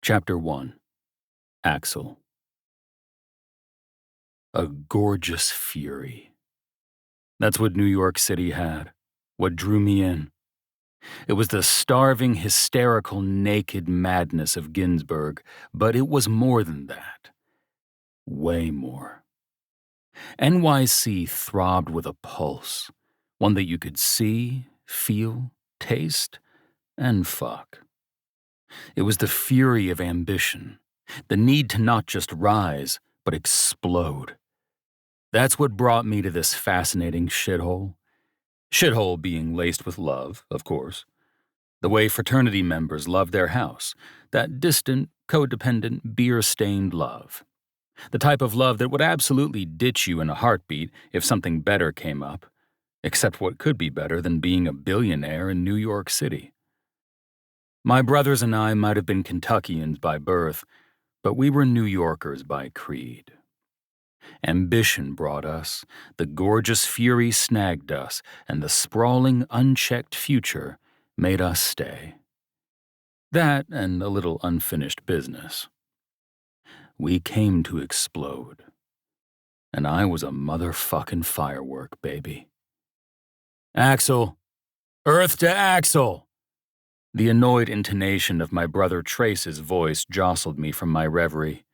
Chapter 1. Axel. A gorgeous fury. That's what New York City had, what drew me in. It was the starving, hysterical, naked madness of Ginsberg, but it was more than that. Way more. NYC throbbed with a pulse, one that you could see, feel, taste, and fuck. It was the fury of ambition, the need to not just rise, but explode. That's what brought me to this fascinating shithole. Shithole being laced with love, of course. The way fraternity members love their house, that distant, codependent, beer-stained love. The type of love that would absolutely ditch you in a heartbeat if something better came up, except what could be better than being a billionaire in New York City. My brothers and I might have been Kentuckians by birth, but we were New Yorkers by creed. Ambition brought us, the gorgeous fury snagged us, and the sprawling, unchecked future made us stay. That and a little unfinished business. We came to explode. And I was a motherfucking firework, baby. Axel! Earth to Axel! The annoyed intonation of my brother Trace's voice jostled me from my reverie.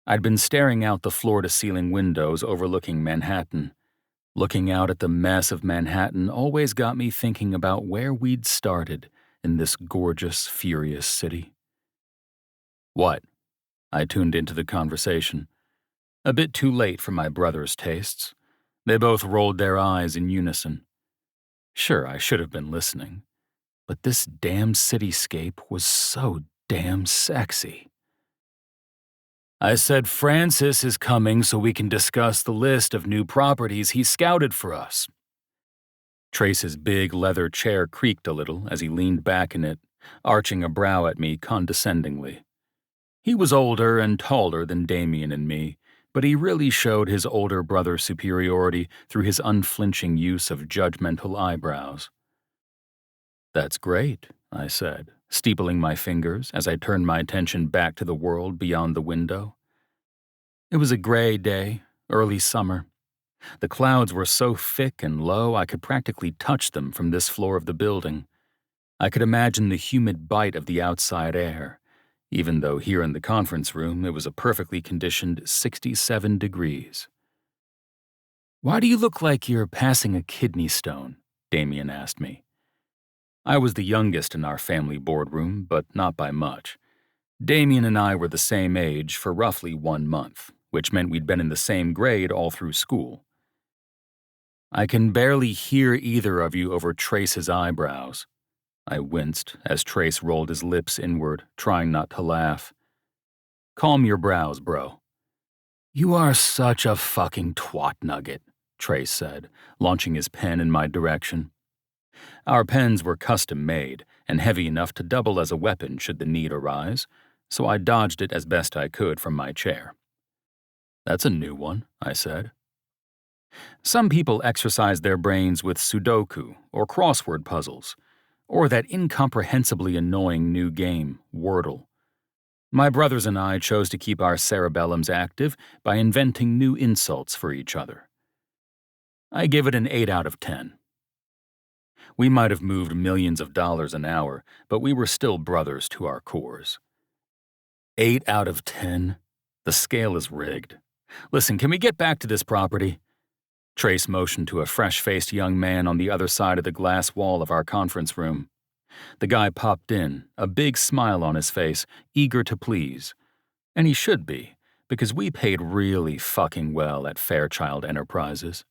I'd been staring out the floor-to-ceiling windows overlooking Manhattan. Looking out at the mess of Manhattan always got me thinking about where we'd started in this gorgeous, furious city. What? I tuned into the conversation. A bit too late for my brother's tastes. They both rolled their eyes in unison. Sure, I should have been listening. But this damn cityscape was so damn sexy. I said Francis is coming so we can discuss the list of new properties he scouted for us. Trace's big leather chair creaked a little as he leaned back in it, arching a brow at me condescendingly. He was older and taller than Damien and me, but he really showed his older brother's superiority through his unflinching use of judgmental eyebrows. That's great, I said, steepling my fingers as I turned my attention back to the world beyond the window. It was a gray day, early summer. The clouds were so thick and low I could practically touch them from this floor of the building. I could imagine the humid bite of the outside air, even though here in the conference room it was a perfectly conditioned 67 degrees. Why do you look like you're passing a kidney stone? Damien asked me. I was the youngest in our family boardroom, but not by much. Damien and I were the same age for roughly 1 month, which meant we'd been in the same grade all through school. I can barely hear either of you over Trace's eyebrows. I winced as Trace rolled his lips inward, trying not to laugh. Calm your brows, bro. You are such a fucking twat nugget, Trace said, launching his pen in my direction. Our pens were custom-made and heavy enough to double as a weapon should the need arise, so I dodged it as best I could from my chair. That's a new one, I said. Some people exercise their brains with Sudoku or crossword puzzles, or that incomprehensibly annoying new game, Wordle. My brothers and I chose to keep our cerebellums active by inventing new insults for each other. I give it an 8 out of 10. We might have moved millions of dollars an hour, but we were still brothers to our cores. 8 out of 10? The scale is rigged. Listen, can we get back to this property? Trace motioned to a fresh-faced young man on the other side of the glass wall of our conference room. The guy popped in, a big smile on his face, eager to please. And he should be, because we paid really fucking well at Fairchild Enterprises.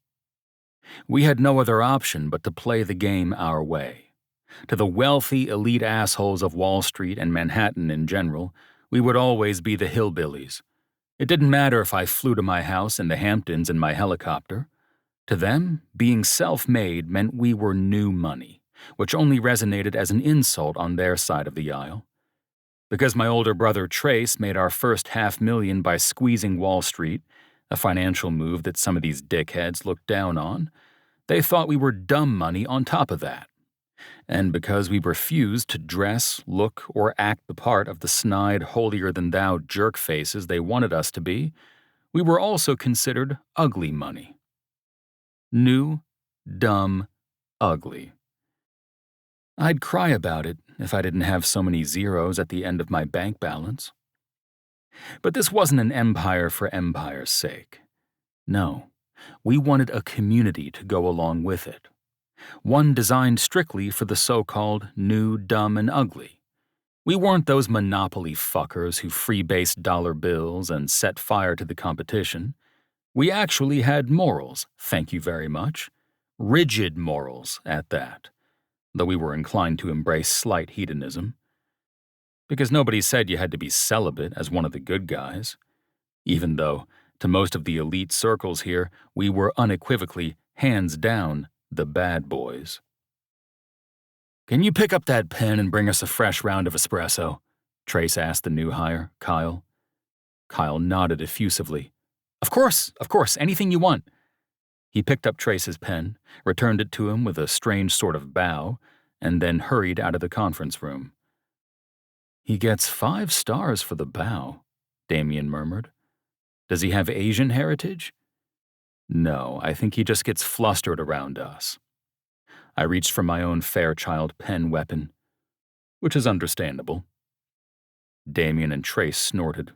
We had no other option but to play the game our way. To the wealthy, elite assholes of Wall Street and Manhattan in general, we would always be the hillbillies. It didn't matter if I flew to my house in the Hamptons in my helicopter. To them, being self-made meant we were new money, which only resonated as an insult on their side of the aisle. Because my older brother Trace made our first $500,000 by squeezing Wall Street, a financial move that some of these dickheads looked down on, they thought we were dumb money on top of that. And because we refused to dress, look, or act the part of the snide, holier-than-thou jerk faces they wanted us to be, we were also considered ugly money. New, dumb, ugly. I'd cry about it if I didn't have so many zeros at the end of my bank balance. But this wasn't an empire for empire's sake. No, we wanted a community to go along with it. One designed strictly for the so-called new, dumb, and ugly. We weren't those monopoly fuckers who freebased dollar bills and set fire to the competition. We actually had morals, thank you very much. Rigid morals, at that, though we were inclined to embrace slight hedonism. Because nobody said you had to be celibate as one of the good guys. Even though, to most of the elite circles here, we were unequivocally, hands down, the bad boys. "Can you pick up that pen and bring us a fresh round of espresso?" Trace asked the new hire, Kyle. Kyle nodded effusively. Of course, anything you want." He picked up Trace's pen, returned it to him with a strange sort of bow, and then hurried out of the conference room. "He gets 5 stars for the bow," Damien murmured. "Does he have Asian heritage?" "No, I think he just gets flustered around us." I reached for my own Fairchild pen weapon, which is understandable. Damien and Trace snorted.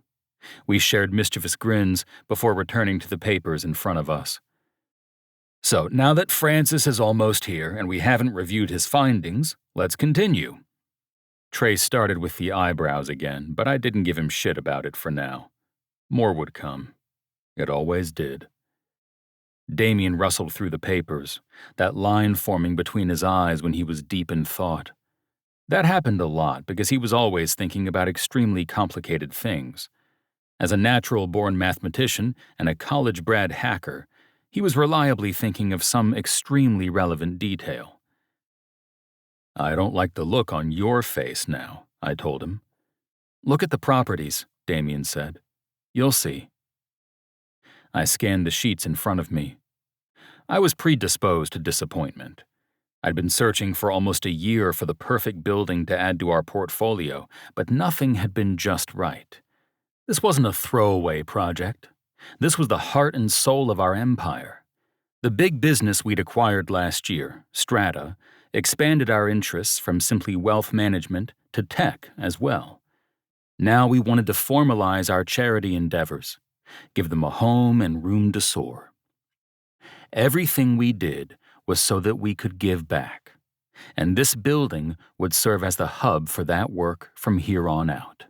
We shared mischievous grins before returning to the papers in front of us. "So, now that Francis is almost here and we haven't reviewed his findings, let's continue." Trace started with the eyebrows again, but I didn't give him shit about it for now. More would come. It always did. Damien rustled through the papers, that line forming between his eyes when he was deep in thought. That happened a lot because he was always thinking about extremely complicated things. As a natural-born mathematician and a college-bred hacker, he was reliably thinking of some extremely relevant detail. "I don't like the look on your face now," I told him. "Look at the properties," Damien said. "You'll see." I scanned the sheets in front of me. I was predisposed to disappointment. I'd been searching for almost a year for the perfect building to add to our portfolio, but nothing had been just right. This wasn't a throwaway project. This was the heart and soul of our empire. The big business we'd acquired last year, Strata, expanded our interests from simply wealth management to tech as well. Now we wanted to formalize our charity endeavors, give them a home and room to soar. Everything we did was so that we could give back, and this building would serve as the hub for that work from here on out.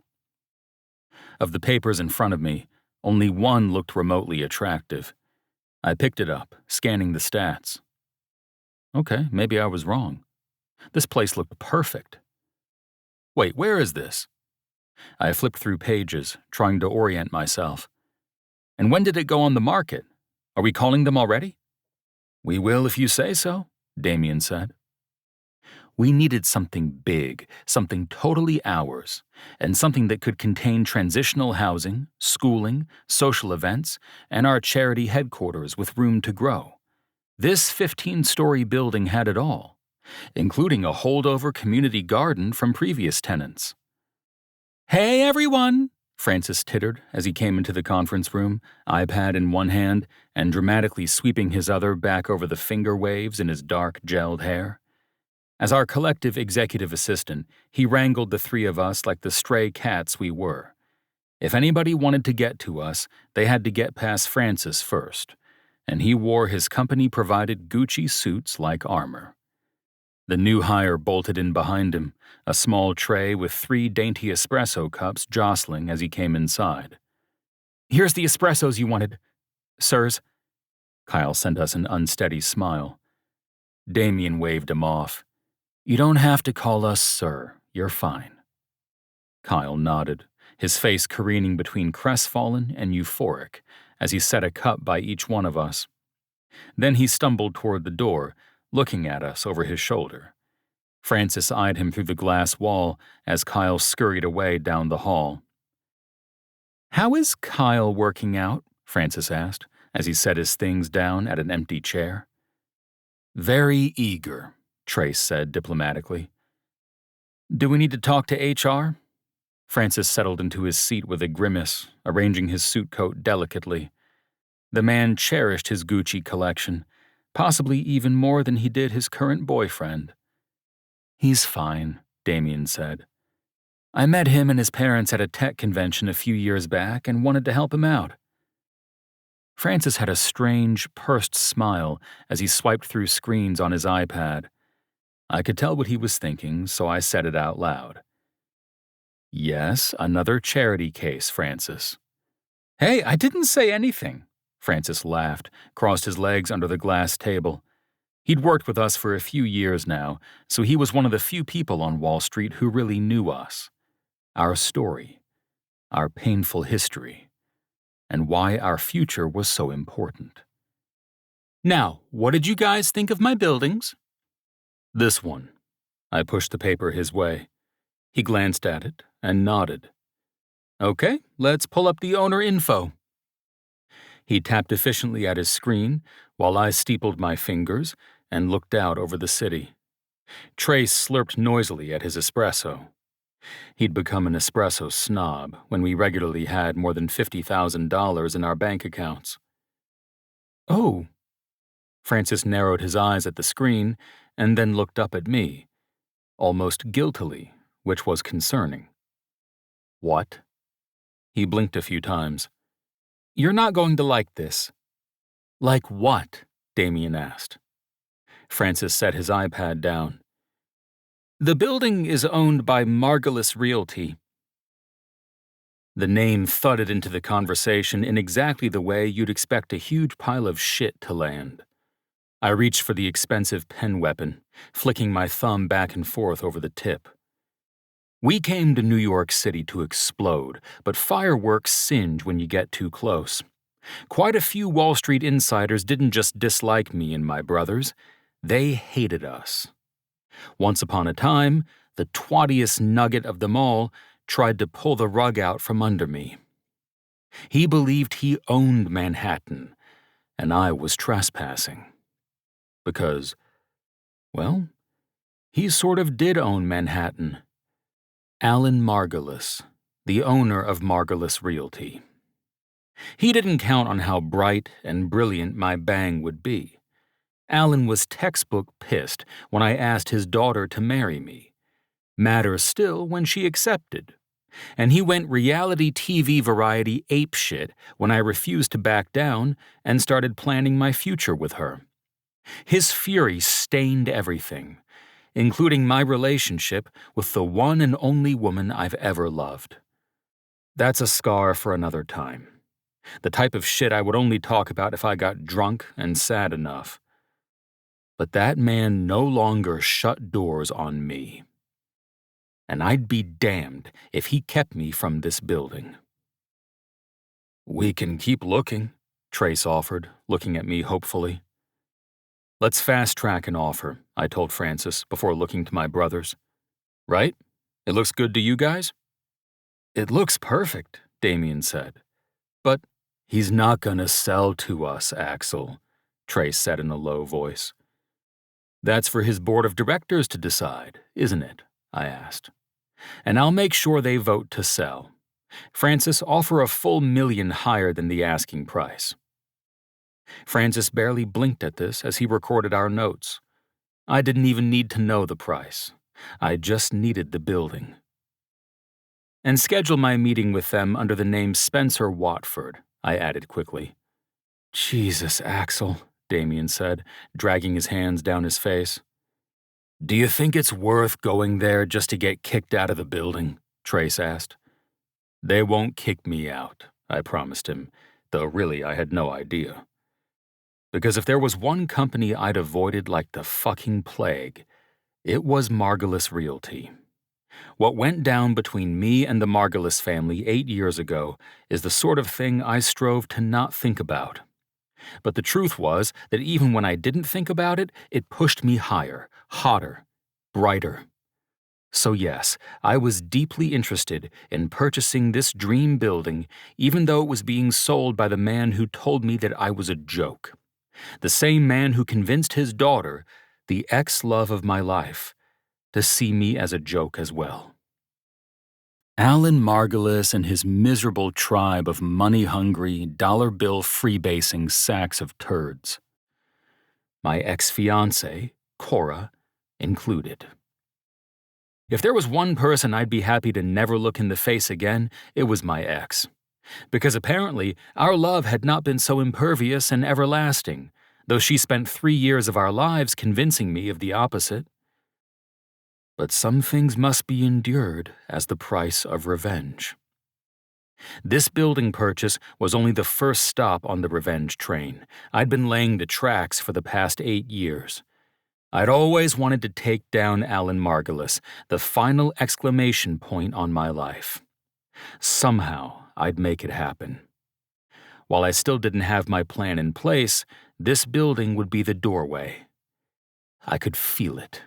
Of the papers in front of me, only one looked remotely attractive. I picked it up, scanning the stats. Okay, maybe I was wrong. This place looked perfect. Wait, where is this? I flipped through pages, trying to orient myself. And when did it go on the market? Are we calling them already? We will if you say so, Damien said. We needed something big, something totally ours, and something that could contain transitional housing, schooling, social events, and our charity headquarters with room to grow. This 15-story building had it all, including a holdover community garden from previous tenants. "Hey, everyone!" Francis tittered as he came into the conference room, iPad in one hand and dramatically sweeping his other back over the finger waves in his dark, gelled hair. As our collective executive assistant, he wrangled the three of us like the stray cats we were. If anybody wanted to get to us, they had to get past Francis first, and he wore his company-provided Gucci suits like armor. The new hire bolted in behind him, a small tray with 3 dainty espresso cups jostling as he came inside. "Here's the espressos you wanted, sirs." Kyle sent us an unsteady smile. Damien waved him off. "You don't have to call us sir. You're fine." Kyle nodded, his face careening between crestfallen and euphoric as he set a cup by each one of us. Then he stumbled toward the door, looking at us over his shoulder. Francis eyed him through the glass wall as Kyle scurried away down the hall. "How is Kyle working out?" Francis asked as he set his things down at an empty chair. "Very eager," Trace said diplomatically. Do we need to talk to HR? Francis settled into his seat with a grimace, arranging his suit coat delicately. The man cherished his Gucci collection, possibly even more than he did his current boyfriend. He's fine, Damien said. I met him and his parents at a tech convention a few years back and wanted to help him out. Francis had a strange, pursed smile as he swiped through screens on his iPad. I could tell what he was thinking, so I said it out loud. Yes, another charity case, Francis. Hey, I didn't say anything. Francis laughed, crossed his legs under the glass table. He'd worked with us for a few years now, so he was one of the few people on Wall Street who really knew us. Our story, our painful history, and why our future was so important. Now, what did you guys think of my buildings? This one. I pushed the paper his way. He glanced at it and nodded. Okay, let's pull up the owner info. He tapped efficiently at his screen while I steepled my fingers and looked out over the city. Trace slurped noisily at his espresso. He'd become an espresso snob when we regularly had more than $50,000 in our bank accounts. Oh. Francis narrowed his eyes at the screen and then looked up at me, almost guiltily, which was concerning. What? He blinked a few times. You're not going to like this. Like what? Damien asked. Francis set his iPad down. The building is owned by Margulis Realty. The name thudded into the conversation in exactly the way you'd expect a huge pile of shit to land. I reached for the expensive pen weapon, flicking my thumb back and forth over the tip. We came to New York City to explode, but fireworks singe when you get too close. Quite a few Wall Street insiders didn't just dislike me and my brothers, they hated us. Once upon a time, the twattiest nugget of them all tried to pull the rug out from under me. He believed he owned Manhattan, and I was trespassing. Because, well, he sort of did own Manhattan. Alan Margulis, the owner of Margulis Realty. He didn't count on how bright and brilliant my bang would be. Alan was textbook pissed when I asked his daughter to marry me. Madder still when she accepted. And he went reality TV variety apeshit when I refused to back down and started planning my future with her. His fury stained everything, including my relationship with the one and only woman I've ever loved. That's a scar for another time. The type of shit I would only talk about if I got drunk and sad enough. But that man no longer shut doors on me. And I'd be damned if he kept me from this building. We can keep looking, Trace offered, looking at me hopefully. Let's fast-track an offer, I told Francis before looking to my brothers. Right? It looks good to you guys? It looks perfect, Damien said. But he's not gonna sell to us, Axel, Trace said in a low voice. That's for his board of directors to decide, isn't it? I asked. And I'll make sure they vote to sell. Francis, offer a full $1 million higher than the asking price. Francis barely blinked at this as he recorded our notes. I didn't even need to know the price. I just needed the building. And schedule my meeting with them under the name Spencer Watford, I added quickly. Jesus, Axel, Damien said, dragging his hands down his face. Do you think it's worth going there just to get kicked out of the building? Trace asked. They won't kick me out, I promised him, though really I had no idea. Because if there was one company I'd avoided like the fucking plague, it was Margulis Realty. What went down between me and the Margulis family 8 years ago is the sort of thing I strove to not think about. But the truth was that even when I didn't think about it, it pushed me higher, hotter, brighter. So yes, I was deeply interested in purchasing this dream building, even though it was being sold by the man who told me that I was a joke. The same man who convinced his daughter the ex-love of my life, to see me as a joke as well. Alan Margulis and his miserable tribe of money-hungry, dollar-bill freebasing sacks of turds. My ex-fiancée, Cora, included. If there was one person I'd be happy to never look in the face again, it was my ex. Because apparently our love had not been so impervious and everlasting, though she spent 3 years of our lives convincing me of the opposite. But some things must be endured as the price of revenge. This building purchase was only the first stop on the revenge train. I'd been laying the tracks for the past 8 years. I'd always wanted to take down Alan Margulis, the final exclamation point on my life. Somehow, I'd make it happen. While I still didn't have my plan in place, this building would be the doorway. I could feel it.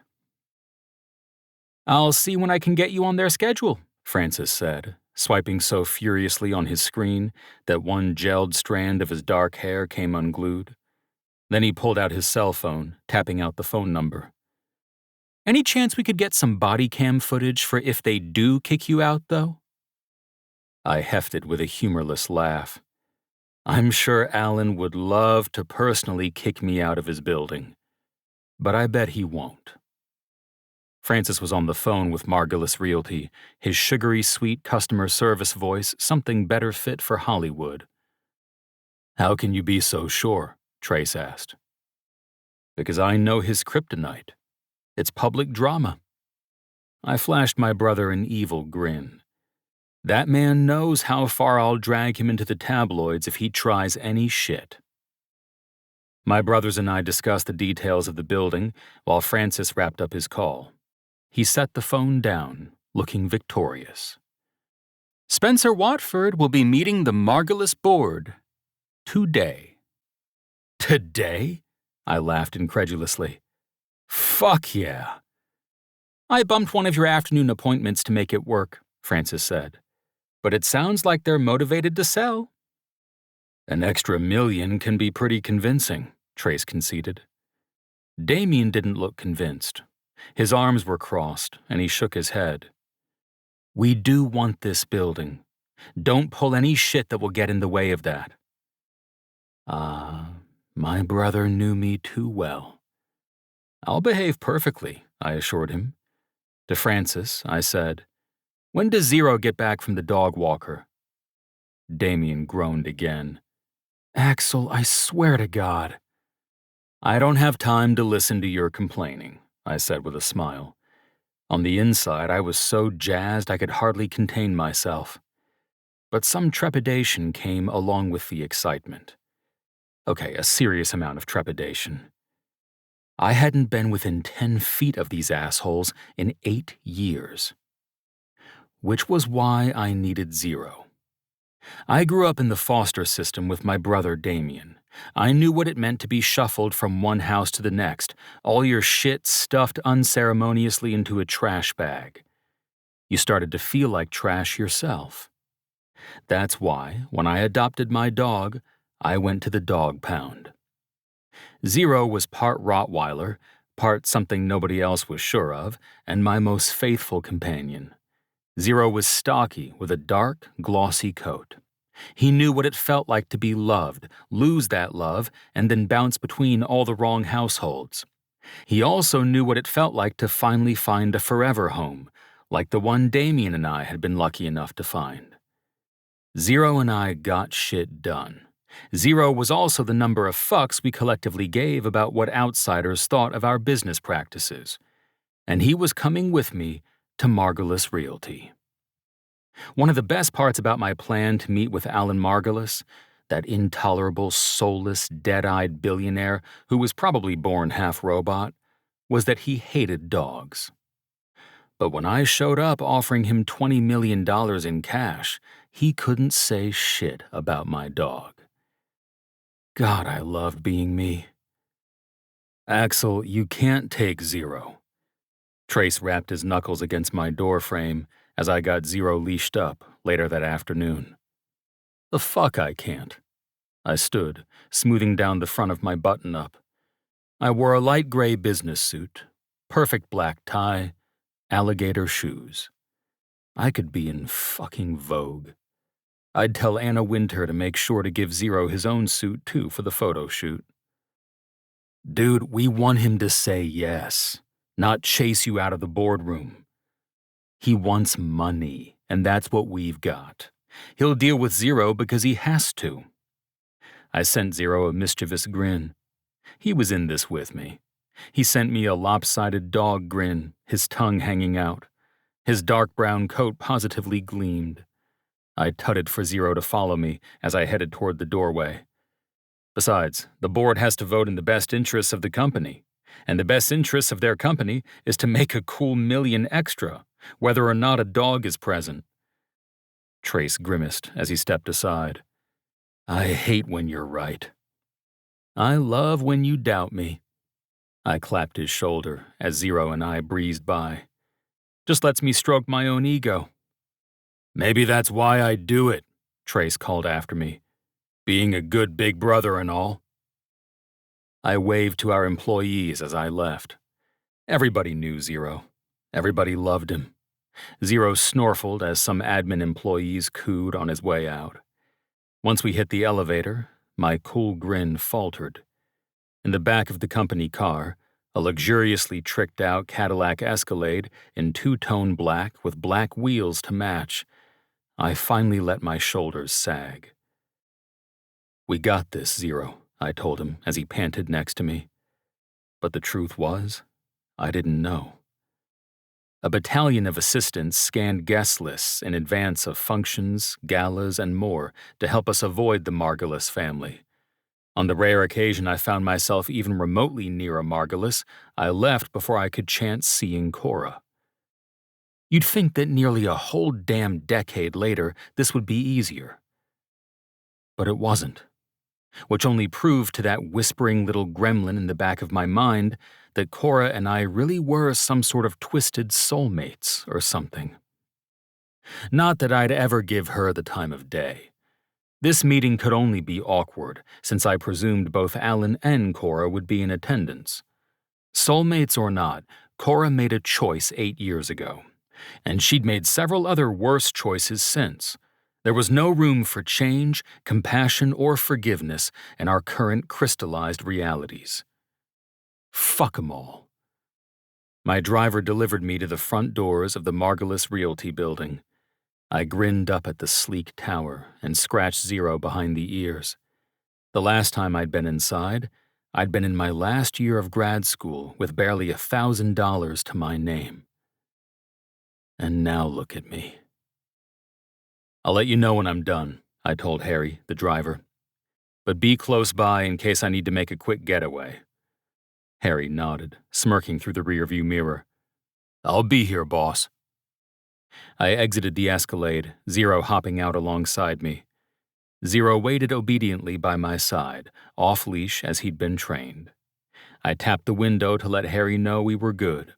"I'll see when I can get you on their schedule," Francis said, swiping so furiously on his screen that one gelled strand of his dark hair came unglued. Then he pulled out his cell phone, tapping out the phone number. "Any chance we could get some body cam footage for if they do kick you out, though?" I hefted with a humorless laugh. I'm sure Alan would love to personally kick me out of his building, but I bet he won't. Francis was on the phone with Margulis Realty, his sugary sweet customer service voice something better fit for Hollywood. "How can you be so sure?" Trace asked. "Because I know his kryptonite. It's public drama." I flashed my brother an evil grin. That man knows how far I'll drag him into the tabloids if he tries any shit. My brothers and I discussed the details of the building while Francis wrapped up his call. He set the phone down, looking victorious. "Spencer Watford will be meeting the Margulis board today." "Today?" I laughed incredulously. "Fuck yeah." "I bumped one of your afternoon appointments to make it work," Francis said. "But it sounds like they're motivated to sell." "An extra $1 million can be pretty convincing," Trace conceded. Damien didn't look convinced. His arms were crossed, and he shook his head. "We do want this building. Don't pull any shit that will get in the way of that." My brother knew me too well. "I'll behave perfectly," I assured him. To Francis, I said, "When does Zero get back from the dog walker?" Damien groaned again. "Axel, I swear to God." "I don't have time to listen to your complaining," I said with a smile. On the inside, I was so jazzed I could hardly contain myself. But some trepidation came along with the excitement. Okay, a serious amount of trepidation. I hadn't been within 10 feet of these assholes in 8 years. Which was why I needed Zero. I grew up in the foster system with my brother Damien. I knew what it meant to be shuffled from one house to the next, all your shit stuffed unceremoniously into a trash bag. You started to feel like trash yourself. That's why, when I adopted my dog, I went to the dog pound. Zero was part Rottweiler, part something nobody else was sure of, and my most faithful companion. Zero was stocky with a dark, glossy coat. He knew what it felt like to be loved, lose that love, and then bounce between all the wrong households. He also knew what it felt like to finally find a forever home, like the one Damien and I had been lucky enough to find. Zero and I got shit done. Zero was also the number of fucks we collectively gave about what outsiders thought of our business practices. And he was coming with me to Margulis Realty. One of the best parts about my plan to meet with Alan Margulis, that intolerable, soulless, dead-eyed billionaire who was probably born half robot, was that he hated dogs. But when I showed up offering him $20 million in cash, he couldn't say shit about my dog. God, I loved being me. "Axel, you can't take Zero." Trace rapped his knuckles against my doorframe as I got Zero leashed up later that afternoon. "The fuck I can't." I stood, smoothing down the front of my button-up. I wore a light gray business suit, perfect black tie, alligator shoes. I could be in fucking Vogue. I'd tell Anna Wintour to make sure to give Zero his own suit, too, for the photo shoot. Dude, we want him to say yes, not chase you out of the boardroom. He wants money, and that's what we've got. He'll deal with Zero because he has to. I sent Zero a mischievous grin. He was in this with me. He sent me a lopsided dog grin, his tongue hanging out. His dark brown coat positively gleamed. I tutted for Zero to follow me as I headed toward the doorway. Besides, the board has to vote in the best interests of the company, and the best interests of their company is to make a cool $1 million extra, whether or not a dog is present. Trace grimaced as he stepped aside. I hate when you're right. I love when you doubt me. I clapped his shoulder as Zero and I breezed by. Just lets me stroke my own ego. Maybe that's why I do it, Trace called after me. Being a good big brother and all. I waved to our employees as I left. Everybody knew Zero. Everybody loved him. Zero snorkeled as some admin employees cooed on his way out. Once we hit the elevator, my cool grin faltered. In the back of the company car, a luxuriously tricked-out Cadillac Escalade in two-tone black with black wheels to match, I finally let my shoulders sag. We got this, Zero, I told him as he panted next to me. But the truth was, I didn't know. A battalion of assistants scanned guest lists in advance of functions, galas, and more to help us avoid the Margulis family. On the rare occasion I found myself even remotely near a Margulis, I left before I could chance seeing Cora. You'd think that nearly a whole damn decade later this would be easier. But it wasn't, which only proved to that whispering little gremlin in the back of my mind that Cora and I really were some sort of twisted soulmates or something. Not that I'd ever give her the time of day. This meeting could only be awkward, since I presumed both Alan and Cora would be in attendance. Soulmates or not, Cora made a choice 8 years ago, and she'd made several other worse choices since. There was no room for change, compassion, or forgiveness in our current crystallized realities. Fuck 'em all. My driver delivered me to the front doors of the Margulis Realty building. I grinned up at the sleek tower and scratched Zero behind the ears. The last time I'd been inside, I'd been in my last year of grad school with barely $1,000 to my name. And now look at me. I'll let you know when I'm done, I told Harry, the driver. But be close by in case I need to make a quick getaway. Harry nodded, smirking through the rearview mirror. I'll be here, boss. I exited the Escalade, Zero hopping out alongside me. Zero waited obediently by my side, off-leash as he'd been trained. I tapped the window to let Harry know we were good.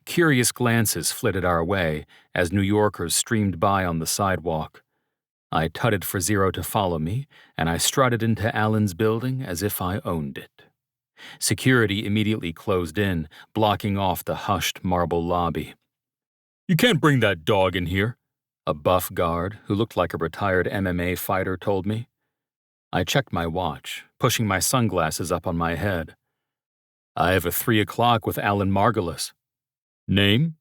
Curious glances flitted our way as New Yorkers streamed by on the sidewalk. I tutted for Zero to follow me, and I strutted into Alan's building as if I owned it. Security immediately closed in, blocking off the hushed marble lobby. You can't bring that dog in here, a buff guard who looked like a retired MMA fighter told me. I checked my watch, pushing my sunglasses up on my head. I have a 3 o'clock with Alan Margulis. Name?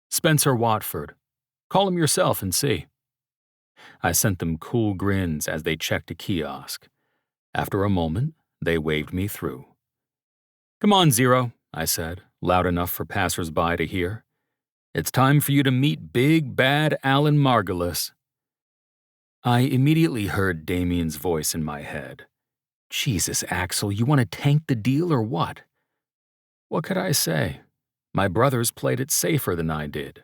Spencer Watford. Call him yourself and see. I sent them cool grins as they checked a kiosk. After a moment, they waved me through. Come on, Zero, I said, loud enough for passers-by to hear. It's time for you to meet big, bad Alan Margulis. I immediately heard Damien's voice in my head. Jesus, Axel, you want to tank the deal or what? What could I say? My brothers played it safer than I did.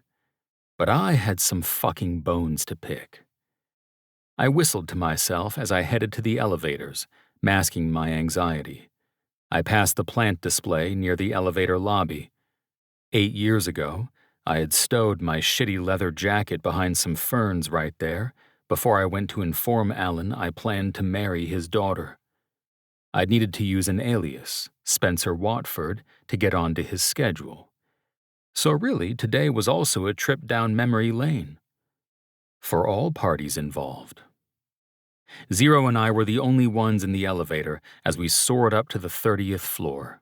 But I had some fucking bones to pick. I whistled to myself as I headed to the elevators, masking my anxiety. I passed the plant display near the elevator lobby. 8 years ago, I had stowed my shitty leather jacket behind some ferns right there before I went to inform Alan I planned to marry his daughter. I'd needed to use an alias, Spencer Watford, to get onto his schedule. So really, today was also a trip down memory lane. For all parties involved. Zero and I were the only ones in the elevator as we soared up to the 30th floor.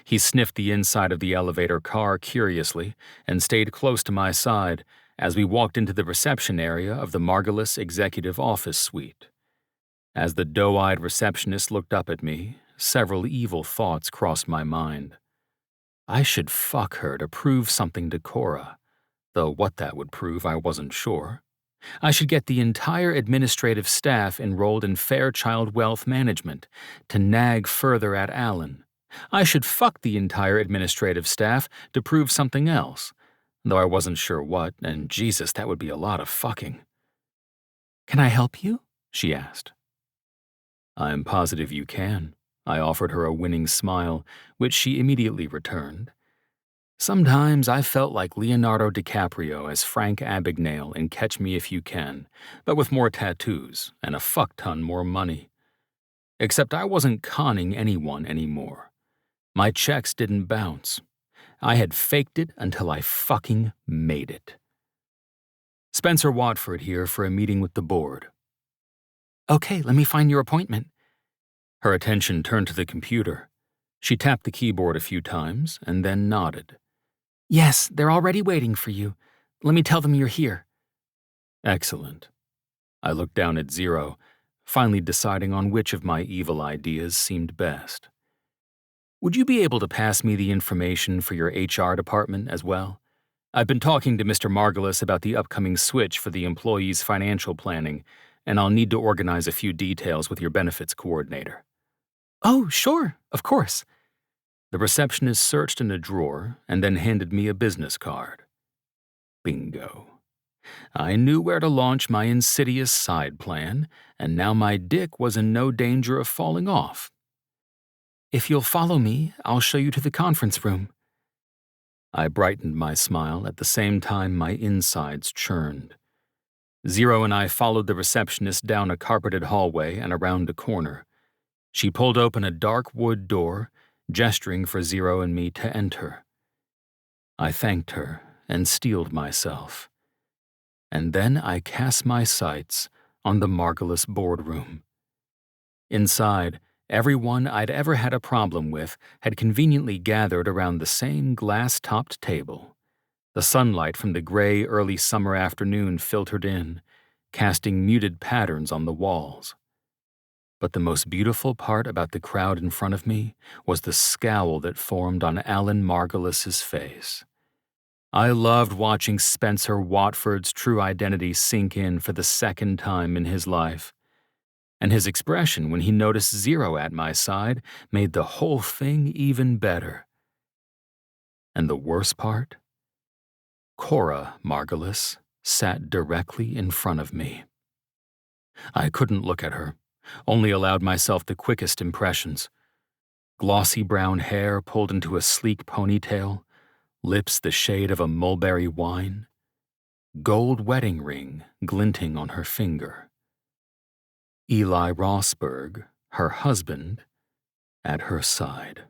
He sniffed the inside of the elevator car curiously and stayed close to my side as we walked into the reception area of the Margulis Executive Office Suite. As the doe-eyed receptionist looked up at me, several evil thoughts crossed my mind. I should fuck her to prove something to Cora, though what that would prove I wasn't sure. I should get the entire administrative staff enrolled in Fairchild Wealth Management to nag further at Alan. I should fuck the entire administrative staff to prove something else, though I wasn't sure what, and Jesus, that would be a lot of fucking. "Can I help you?" she asked. "I'm positive you can." I offered her a winning smile, which she immediately returned. Sometimes I felt like Leonardo DiCaprio as Frank Abagnale in Catch Me If You Can, but with more tattoos and a fuck-ton more money. Except I wasn't conning anyone anymore. My checks didn't bounce. I had faked it until I fucking made it. "Spencer Watford here for a meeting with the board." "Okay, let me find your appointment." Her attention turned to the computer. She tapped the keyboard a few times and then nodded. "Yes, they're already waiting for you. Let me tell them you're here." Excellent. I looked down at Zero, finally deciding on which of my evil ideas seemed best. "Would you be able to pass me the information for your HR department as well? I've been talking to Mr. Margulis about the upcoming switch for the employees' financial planning, and I'll need to organize a few details with your benefits coordinator." "Oh, sure, of course." The receptionist searched in a drawer and then handed me a business card. Bingo. I knew where to launch my insidious side plan, and now my dick was in no danger of falling off. "If you'll follow me, I'll show you to the conference room." I brightened my smile at the same time my insides churned. Zero and I followed the receptionist down a carpeted hallway and around a corner. She pulled open a dark wood door, gesturing for Zero and me to enter. I thanked her and steeled myself. And then I cast my sights on the Margulis boardroom. Inside, everyone I'd ever had a problem with had conveniently gathered around the same glass-topped table. The sunlight from the gray early summer afternoon filtered in, casting muted patterns on the walls. But the most beautiful part about the crowd in front of me was the scowl that formed on Alan Margulis's face. I loved watching Spencer Watford's true identity sink in for the second time in his life. And his expression when he noticed Zero at my side made the whole thing even better. And the worst part? Cora Margulis sat directly in front of me. I couldn't look at her, only allowed myself the quickest impressions. Glossy brown hair pulled into a sleek ponytail, lips the shade of a mulberry wine, gold wedding ring glinting on her finger. Eli Rossberg, her husband, at her side.